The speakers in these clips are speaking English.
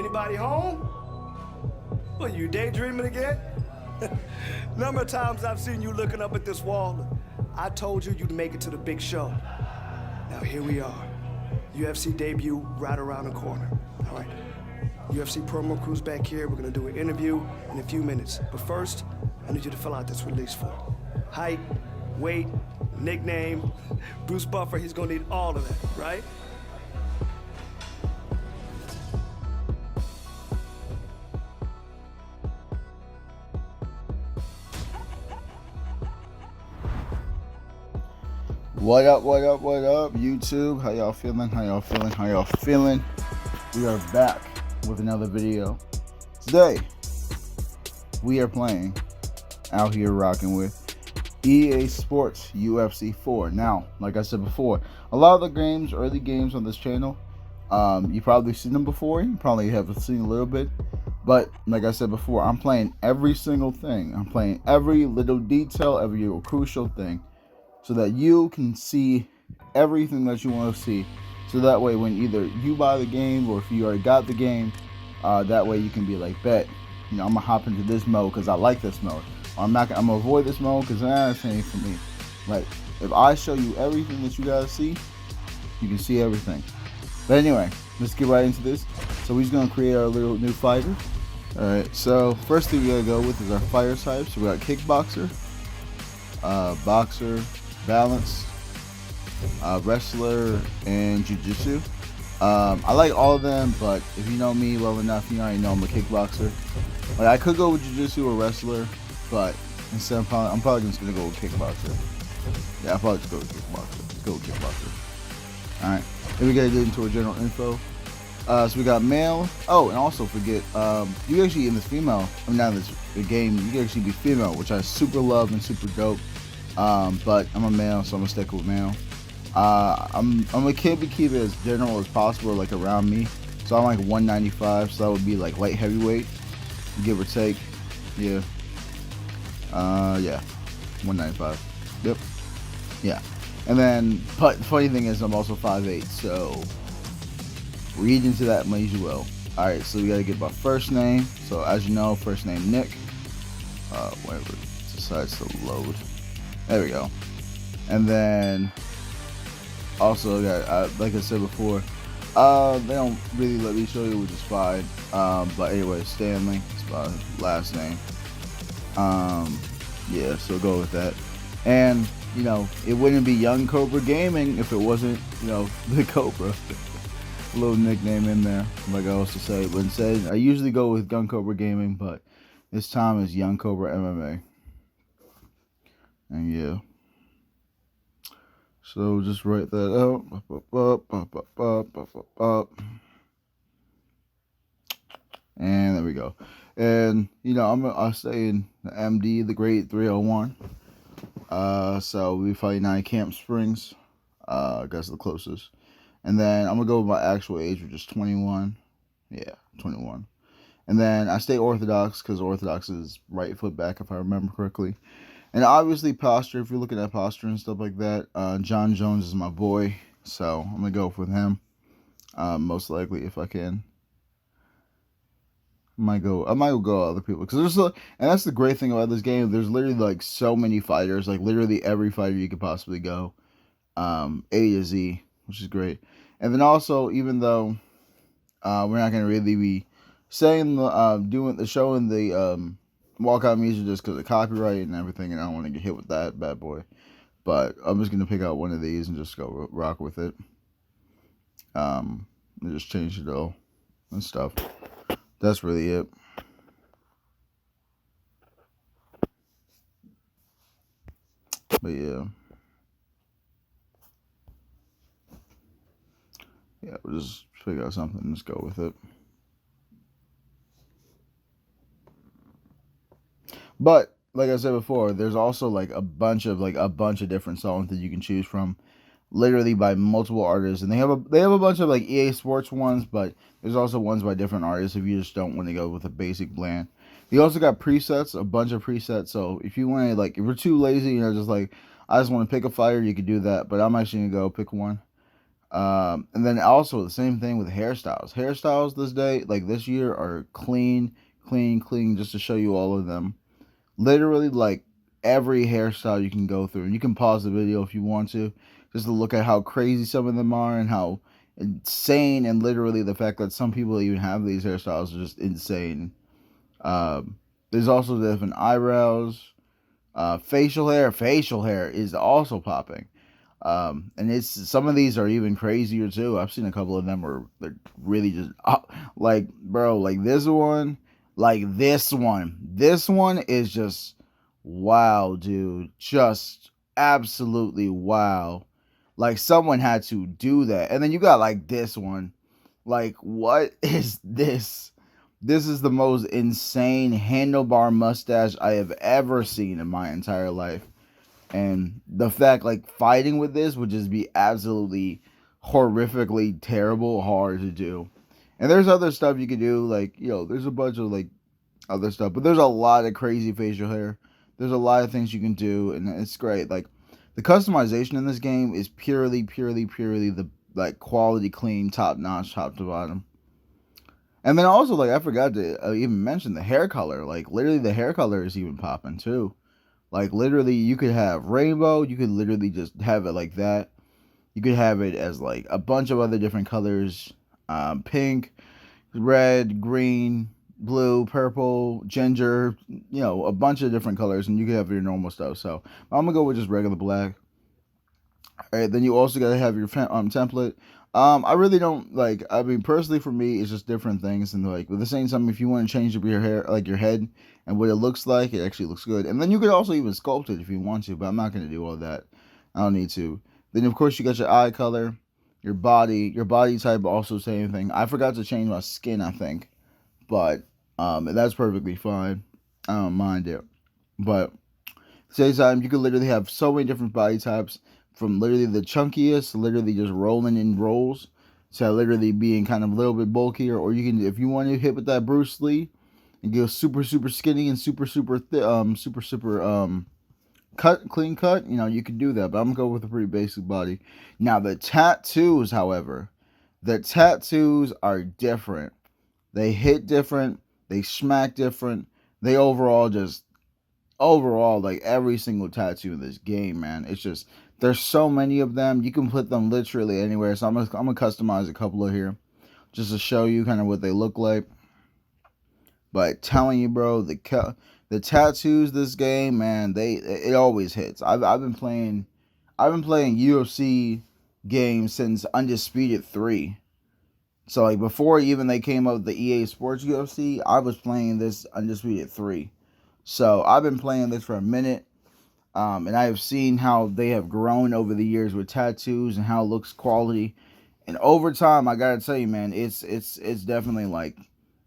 Anybody home? What, you daydreaming again? Number of times I've seen you looking up at this wall. I told you you'd make it to the big show. Now here we are. UFC debut right around the corner. All right. UFC promo crew's back here. We're gonna do an interview in a few minutes. But first, I need you to fill out this release form. Height, weight, nickname. Bruce Buffer, he's gonna need all of that, right? What up, YouTube? How y'all feeling? We are back with another video. Today, we are playing, out here rocking with EA Sports UFC 4. Now, like I said before, a lot of the games, early games on this channel, you probably seen them before, you probably have seen a little bit, but like I said before, I'm playing every single thing. I'm playing every little detail, every little crucial thing, so that you can see everything that you want to see. So that way, when either you buy the game or if you already got the game, that way you can be like, bet, you know, I'm gonna hop into this mode because I like this mode. Or I'm gonna avoid this mode because this ain't for me. Like, if I show you everything that you gotta see, you can see everything. But anyway, let's get right into this. So we're just gonna create our little new fighter. All right. So first thing we gotta go with is our fire type. So we got kickboxer, boxer, balance, wrestler, and jiu-jitsu. I like all of them, but if you know me well enough, you already know I'm a kickboxer. Like, I could go with jiu-jitsu or wrestler, but instead I'm probably just gonna go with kickboxer. Yeah, I'll probably just go with kickboxer. Let's go with kickboxer. All right, then we gotta get into our general info. So we got male. Oh, and also forget, you can actually in this female, I mean, not in this game, you can actually be female, which I super love and super dope. But I'm a male, so I'm gonna stick with male. I'm gonna keep it as general as possible, like around me. So I'm like 195, so that would be like light heavyweight, give or take. Yeah. Yeah, 195. Yep. Yeah. And then, but the funny thing is, I'm also 5'8", so read into that as you will. All right, so we gotta get my first name. So as you know, first name Nick. Whatever it decides to load. There we go. And then also got, like I said before, they don't really let me show you, which is fine. But anyway, Stanley is my last name. Yeah, so go with that. And you know, it wouldn't be Young Cobra Gaming if it wasn't, you know, the Cobra. A little nickname in there, like I also say. But instead, I usually go with Young Cobra Gaming, but this time is Young Cobra MMA. And yeah, so just write that out. And there we go. And you know, I'll stay in the MD, the grade 301. So we fight 9 Camp Springs. I guess the closest. And then I'm gonna go with my actual age, which is 21. Yeah, 21. And then I stay orthodox because orthodox is right foot back, if I remember correctly. And obviously posture, if you're looking at posture and stuff like that, John Jones is my boy, so I'm going to go with him, most likely, if I can. I might go other people, because and that's the great thing about this game, there's literally, like, so many fighters, like, literally every fighter you could possibly go, A to Z, which is great. And then also, even though we're not going to really be saying, showing the, walkout music just because of copyright and everything, and I don't want to get hit with that bad boy. But I'm just gonna pick out one of these and just go rock with it. And just change it all and stuff. That's really it. But yeah, we'll just figure out something and just go with it. But like I said before, there's also like a bunch of different songs that you can choose from, literally by multiple artists, and they have a bunch of like EA Sports ones, but there's also ones by different artists if you just don't want to go with a basic blend. You also got presets, a bunch of presets. So if you want to, like, if you're too lazy, you know, just like I just want to pick a fighter, you could do that. But I'm actually gonna go pick one. And then also the same thing with hairstyles. Hairstyles this year are clean, clean, clean. Just to show you all of them, literally like every hairstyle you can go through. And you can pause the video if you want to, just to look at how crazy some of them are and how insane. And literally the fact that some people even have these hairstyles are just insane. There's also different eyebrows, facial hair. Facial hair is also popping. And it's some of these are even crazier too. I've seen a couple of them where they're really just like, bro, like this one, this one is just wow, dude, just absolutely wow. Like someone had to do that, and then you got like this one, like what is this? This is the most insane handlebar mustache I have ever seen in my entire life. And the fact, like, fighting with this would just be absolutely horrifically terrible, hard to do. And there's other stuff you could do, like, there's a bunch of, like, other stuff. But there's a lot of crazy facial hair. There's a lot of things you can do, and it's great. Like, the customization in this game is purely the, like, quality, clean, top-notch, top to bottom. And then also, like, I forgot to even mention the hair color. Like, literally the hair color is even popping, too. Like, literally, you could have rainbow. You could literally just have it like that. You could have it as, like, a bunch of other different colors. Pink, red, green, blue, purple, ginger. A bunch of different colors. And you could have your normal stuff. So, I'm going to go with just regular black. All right, then you also got to have your template. I really don't, like, I mean, personally for me, it's just different things. And, like, with the same time, if you want to change up your hair, like, your head and what it looks like, it actually looks good. And then you could also even sculpt it if you want to, but I'm not going to do all that. I don't need to. Then, of course, you got your eye color, your body type, also same thing. I forgot to change my skin, I think. But that's perfectly fine. I don't mind it. But at the same time, you could literally have so many different body types. From literally the chunkiest, literally just rolling in rolls, to literally being kind of a little bit bulkier. Or you can, if you want to hit with that Bruce Lee and go super skinny and super clean cut, you can do that. But I'm gonna go with a pretty basic body. Now the tattoos, however, are different. They hit different. They smack different. They overall, like every single tattoo in this game, man, it's just, there's so many of them. You can put them literally anywhere. So I'm gonna customize a couple of here just to show you kind of what they look like. But telling you, bro, the tattoos this game, man, it always hits. I've been playing UFC games since Undisputed 3. So like before even they came up with the EA Sports UFC, I was playing this Undisputed 3. So I've been playing this for a minute. And I have seen how they have grown over the years with tattoos and how it looks quality. And over time, I gotta tell you, man, it's definitely like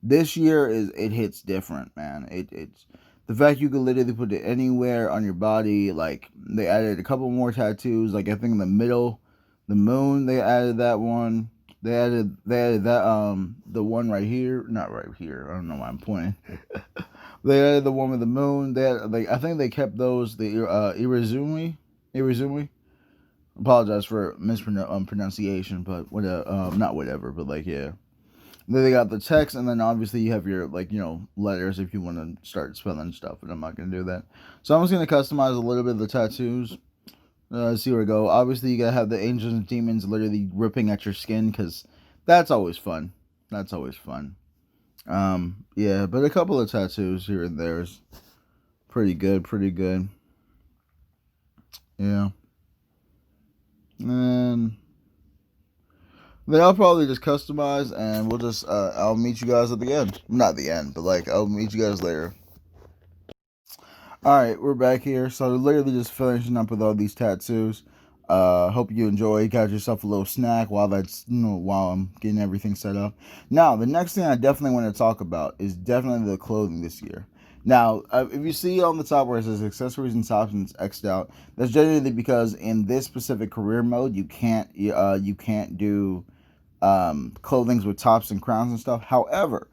this year it hits different, man. It's the fact you can literally put it anywhere on your body. Like they added a couple more tattoos. Like I think in the middle, the moon, they added that one. They added that the one right here, not right here. I don't know why I'm pointing. They added the one with the moon. I think they kept those. The Irizumi. Apologize for pronunciation, but not whatever. But like yeah. Then they got the text, and then obviously you have your letters if you want to start spelling stuff. But I'm not gonna do that. So I'm just gonna customize a little bit of the tattoos. See where we go. Obviously you gotta have the angels and demons literally ripping at your skin because that's always fun. Yeah, but a couple of tattoos here and there is pretty good. Yeah. And then I'll probably just customize and we'll just, I'll meet you guys at the end. Not the end, but I'll meet you guys later. Alright, we're back here. So literally just finishing up with all these tattoos. Hope you enjoy. Got yourself a little snack while I'm getting everything set up. Now, the next thing I definitely want to talk about is definitely the clothing this year. Now, if you see on the top where it says accessories and tops and it's X'd out, that's generally because in this specific career mode, you can't do clothings with tops and crowns and stuff. However,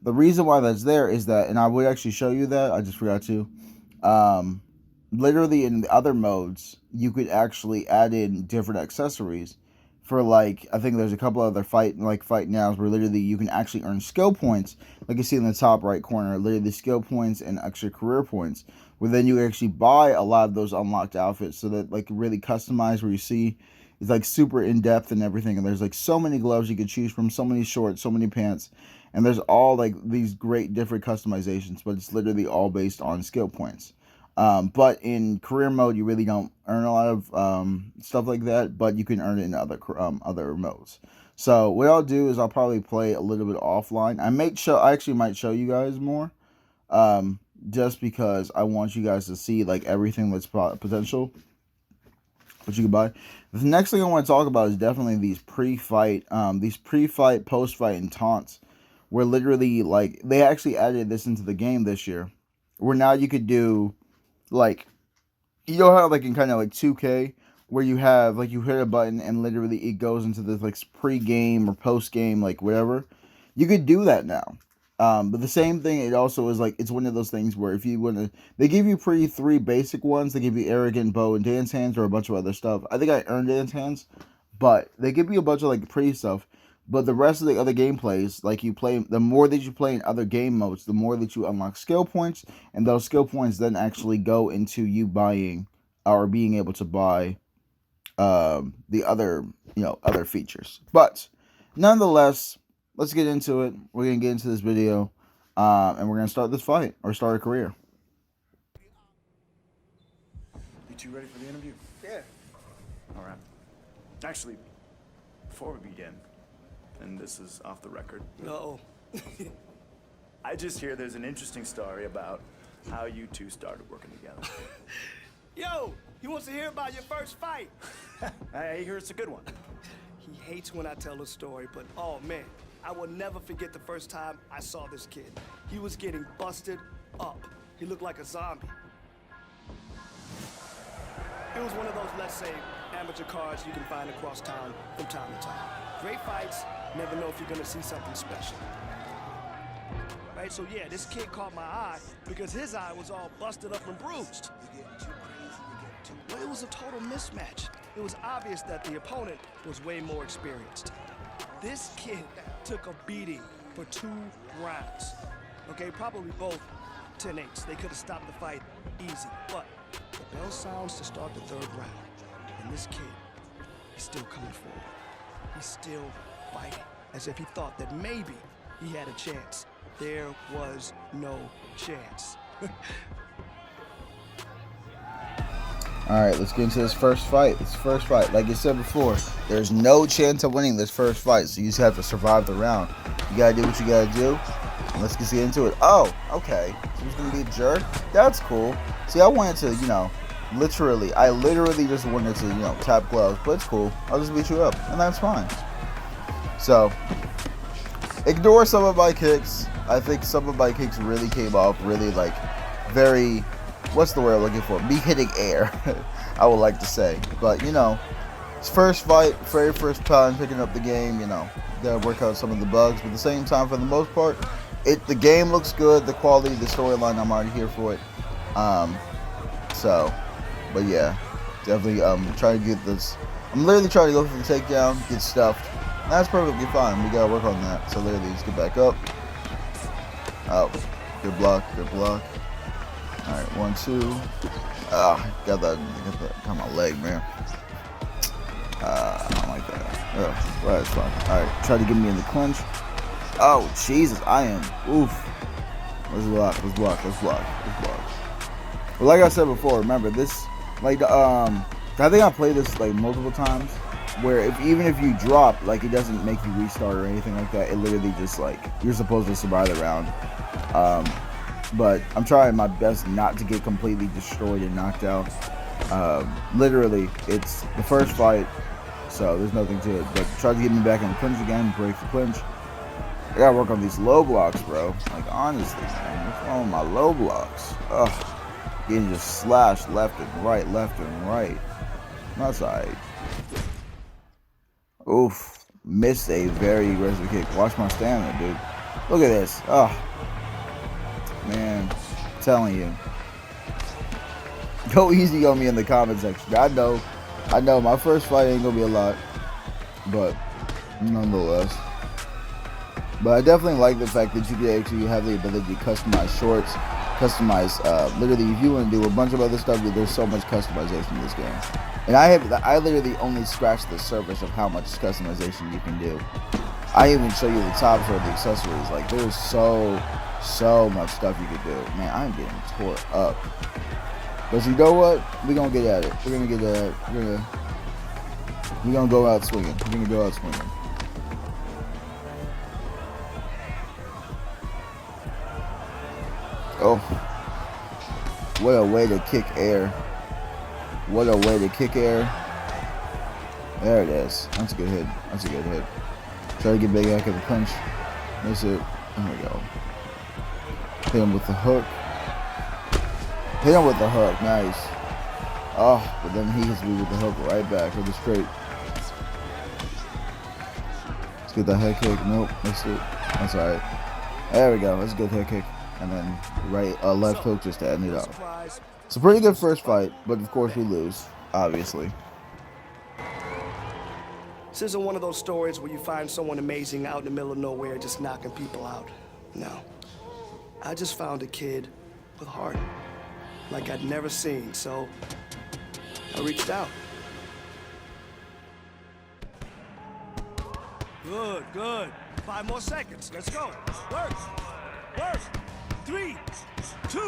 the reason why that's there is that, and I would actually show you that, I just forgot to. Literally in the other modes, you could actually add in different accessories for like, I think there's a couple other fight nows where literally you can actually earn skill points, like you see in the top right corner, literally skill points and extra career points, where then you actually buy a lot of those unlocked outfits, so that like really customized, where you see it's like super in depth and everything, and there's like so many gloves you could choose from, so many shorts, so many pants, and there's all like these great different customizations, but it's literally all based on skill points. But in career mode, you really don't earn a lot of stuff like that, but you can earn it in other modes. So what I'll do is I'll probably play a little bit offline. I actually might show you guys more, just because I want you guys to see like everything that's potential, what you can buy. The next thing I want to talk about is definitely these pre-fight, post-fight, and taunts, where literally like they actually added this into the game this year, where now you could do like, you know how like in kind of like 2K, where you have like you hit a button and literally it goes into this like pre-game or post-game, like whatever. You could do that now. But the same thing, it also is like, it's one of those things where if you want to, they give you three basic ones. They give you arrogant, bow, and dance hands, or a bunch of other stuff. I think I earned dance hands, but they give you a bunch of like pretty stuff. But the rest of the other gameplays, like you play, the more that you play in other game modes, the more that you unlock skill points, and those skill points then actually go into you buying or being able to buy the other, other features. But nonetheless, let's get into it. We're gonna get into this video, and we're gonna start this fight or start a career. You two ready for the interview? Yeah. All right. Actually, before we begin, and this is off the record, Uh-oh. I just hear there's an interesting story about how you two started working together. Yo, he wants to hear about your first fight. I hear it's a good one. He hates when I tell the story, but oh man, I will never forget the first time I saw this kid. He was getting busted up. He looked like a zombie. It was one of those, let's say, amateur cards you can find across town from time to time. Great fights, never know if you're gonna see something special. Right, so yeah, this kid caught my eye because his eye was all busted up and bruised. Well, it was a total mismatch. It was obvious that the opponent was way more experienced. This kid took a beating for 2 rounds. Okay, probably both 10-8s. They could have stopped the fight easy, but the bell sounds to start the 3rd round. And this kid is still coming forward. He's still fighting, as if he thought that maybe he had a chance. There was no chance. Alright, let's get into this first fight. Like I said before, there's no chance of winning this first fight, so you just have to survive the round. You gotta do what you gotta do. Let's get into it. Oh, okay. So he's gonna be a jerk? That's cool. See, I wanted to, I literally just wanted to, tap gloves, but it's cool. I'll just beat you up, and that's fine. So, ignore some of my kicks. I think some of my kicks really came off really, very, what's the word I'm looking for? Me hitting air, I would like to say. But, it's first fight, very first time picking up the game, gotta work out some of the bugs. But at the same time, for the most part, the game looks good, the quality, the storyline, I'm already here for it. But yeah, definitely trying to get this. I'm literally trying to go for the takedown, get stuffed. That's perfectly fine. We gotta work on that. So literally, just get back up. Oh, good block, good block. All right, 1, 2. Got my leg, man. I don't like that. Well, that's fine. All right, try to get me in the clinch. Oh, Jesus, I am. Oof. Let's block. Let's block. Let's block. Let's block. But like I said before, remember this. I think I played this multiple times, where even if you drop, it doesn't make you restart or anything like that. It literally just you're supposed to survive the round. But I'm trying my best not to get completely destroyed and knocked out. Literally, it's the first fight, so there's nothing to it. But try to get me back in the clinch again, break the clinch. I gotta work on these low blocks, bro. Honestly, man, what's wrong with my low blocks? Ugh. Getting just slashed left and right. That's alright. Oof. Missed a very aggressive kick. Watch my stamina, dude. Look at this. Oh. Man. I'm telling you. Go easy on me in the comment section. I know. My first fight ain't gonna be a lot. but nonetheless. But I definitely like the fact that you can actually have the ability to customize shorts, customize, literally if you want to do a bunch of other stuff, there's so much customization in this game. And I literally only scratched the surface of how much customization you can do. I even show you the tops or the accessories. Like, there's so much stuff you could do. Man, I'm getting tore up. But you know what? We're going to get at it. We're going to get at it. We're going to go out swinging. We're going to go out swinging. Oh, what a way to kick air. What a way to kick air. There it is. That's a good hit. That's a good hit. Try to get Big Ack at the punch. Miss it. There we go. Hit him with the hook. Hit him with the hook. Nice. Oh, but then he hits me with the hook right back for the straight. Let's get that head kick. Nope, missed it. That's alright. There we go. That's a good head kick. And then left hook just to end it off. It's a pretty good first fight, but of course we lose, obviously. This isn't one of those stories where you find someone amazing out in the middle of nowhere just knocking people out. No. I just found a kid with heart, like I'd never seen, so I reached out. Good, good. 5 more seconds. Let's go. Work. Work. 3, 2,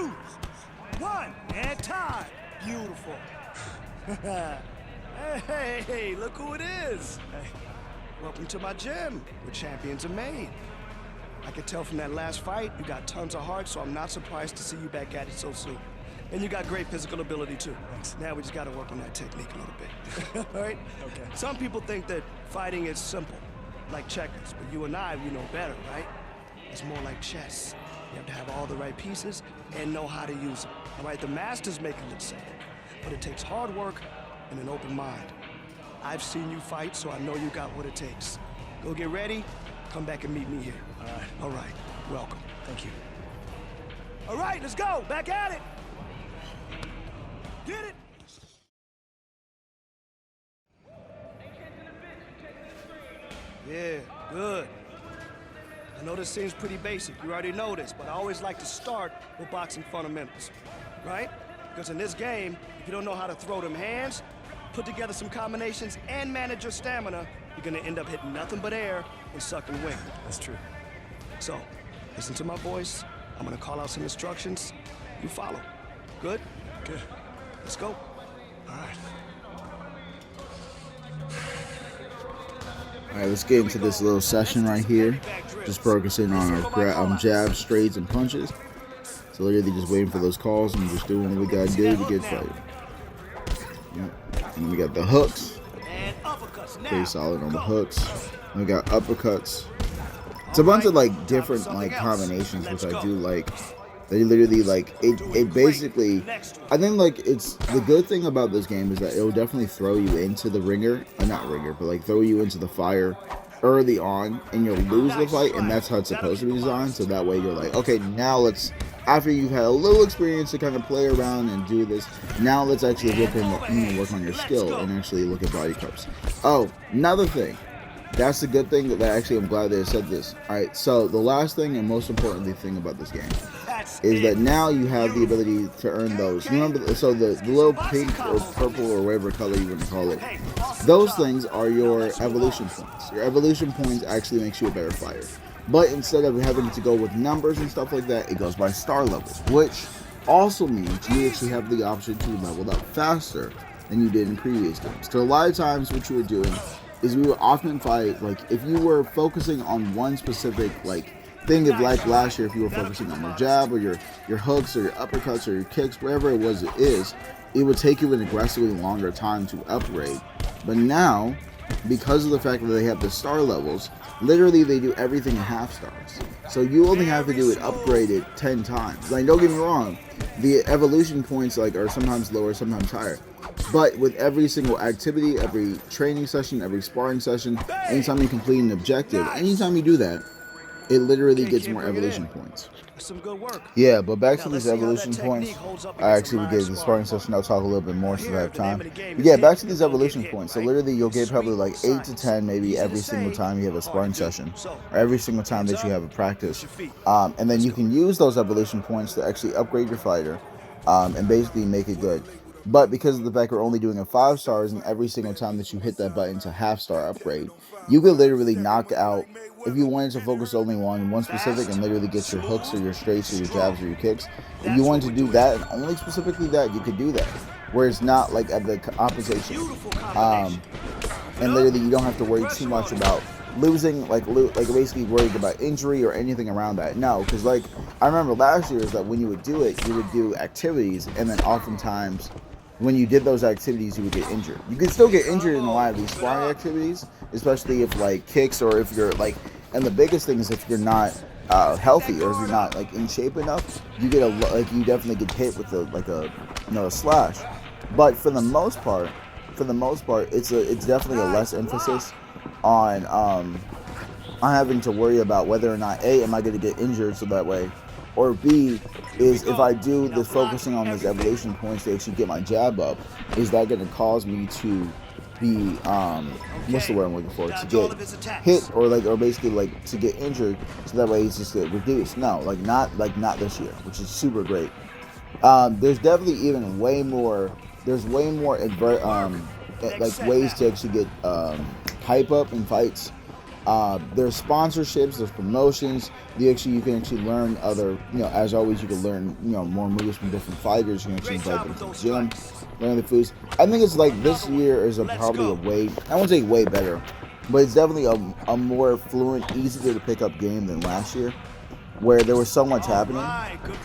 1, and time. Beautiful. Hey, look who it is. Hey, welcome to my gym, where champions are made. I could tell from that last fight, you got tons of heart, so I'm not surprised to see you back at it so soon. And you got great physical ability, too. Thanks. Now we just got to work on that technique a little bit. All right? Okay. Some people think that fighting is simple, like checkers, but you and I, we know better, right? It's more like chess. You have to have all the right pieces and know how to use them. All right, the masters make it look simple, but it takes hard work and an open mind. I've seen you fight, so I know you got what it takes. Go get ready, come back and meet me here. All right, welcome. Thank you. All right, let's go, back at it. Get it. Yeah, good. I know this seems pretty basic, you already know this, but I always like to start with boxing fundamentals, right? Because in this game, if you don't know how to throw them hands, put together some combinations, and manage your stamina, you're gonna end up hitting nothing but air and sucking wind. That's true. So, listen to my voice. I'm gonna call out some instructions. You follow. Good? Good. Let's go. All right. Alright, let's get into this little session right here. Just focusing on our jabs, straights, and punches. So literally just waiting for those calls and just doing what we gotta do to get started. Yep. And then we got the hooks. Pretty solid on the hooks. And we got uppercuts. It's a bunch of like different like combinations, which I do like. They literally like it basically, I think like it's the good thing about this game is that it will definitely throw you into the ringer, not ringer, but like throw you into the fire early on, and you'll lose the fight, and that's how it's supposed to be designed. So that way you're like, okay, now let's, after you've had a little experience to kind of play around and do this, now let's actually work on your skill and actually look at body cups. Oh, another thing. That's the good thing that actually I'm glad they said this. Alright, so the last thing and most important thing about this game is that now you have the ability to earn those. Remember, so the little pink or purple or whatever color you want to call it, those things are your evolution points. Your evolution points actually makes you a better fighter. But instead of having to go with numbers and stuff like that, it goes by star levels, which also means you actually have the option to level up faster than you did in previous games. So a lot of times what you were doing is we would often fight, like if you were focusing on one specific like thing, of like last year, if you were focusing on your jab or your hooks or your uppercuts or your kicks, wherever it was it would take you an aggressively longer time to upgrade. But now, because of the fact that they have the star levels, literally they do everything in half stars. So you only have to do it upgraded 10 times. Like, don't get me wrong, the evolution points like are sometimes lower, sometimes higher. But with every single activity, every training session, every sparring session, anytime you complete an objective, anytime you do that, it literally Okay, gets kid, more bring it evolution in. points. That's some good work. Yeah, but back Now, to let's these see how that evolution points. technique holds up I against actually a would get live the sparring sparring session. I'll talk a little bit more Now, since I here, have the name time. of the game But is yeah, back to hitting these and evolution getting hit, points. So right? literally, you'll get probably Sweet like 8 to science. 10, maybe Easy to every single say, time you have a hard sparring to do. session, So, or every single time hands that you up, have a practice. push your feet. And then Let's you go. can use those evolution points to actually upgrade your fighter, and basically make it good. But because of the fact we're only doing a 5 stars, and every single time that you hit that button to half star upgrade, you could literally knock out, if you wanted to focus only on one specific and literally get your hooks or your straights or your jabs or your kicks, if you wanted to do that and only specifically that, you could do that. Where it's not like at the opposition. And literally you don't have to worry too much about losing, like basically worried about injury or anything around that. No, because like I remember last year is that when you would do it, you would do activities, and then oftentimes when you did those activities, you would get injured. You could still get injured in a lot of these sparring activities, especially if like kicks, or if you're like, and the biggest thing is if you're not healthy, or if you're not like in shape enough, you get you definitely get hit with a slash. But for the most part, it's definitely a less emphasis on having to worry about whether or not A, am I going to get injured, so that way, or B, is if I do this focusing on these evolution points to actually get my jab up, is that going to cause me to be what's the word I'm looking for, to get hit, or basically like to get injured, so that way it's just get reduced. No, not this year, which is super great. There's definitely even way more ways to actually get hype up in fights. There's sponsorships, there's promotions. You can actually learn other, as always, you can learn, more moves from different fighters. You can actually invite them to the gym, learn the foods. I think it's like this year is probably a way, I won't say way better, but it's definitely a more fluent, easier to pick up game than last year, where there was so much happening.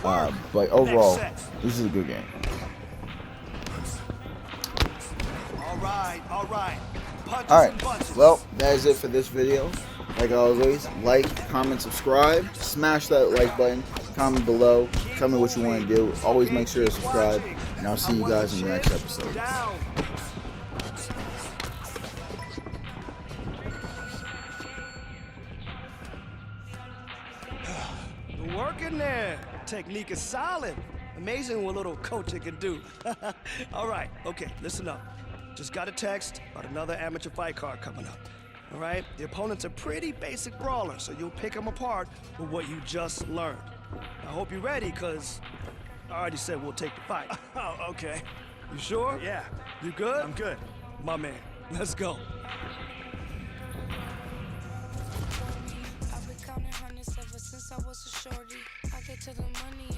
But overall, this is a good game. All right. Alright, well, that is it for this video. Like always, like, comment, subscribe, smash that like button, comment below, tell me what you want to do. Always make sure to subscribe, and I'll see you guys in the next episode. Working there. Technique is solid. Amazing what little coaching can do. All right, okay, listen up. Just got a text about another amateur fight card coming up. All right, the opponent's a pretty basic brawler, so you'll pick them apart with what you just learned. I hope you're ready, because I already said we'll take the fight. Oh, okay. You sure? Yeah. You good? I'm good. My man, let's go. I've been counting hundreds ever since I was a shorty. I get to the money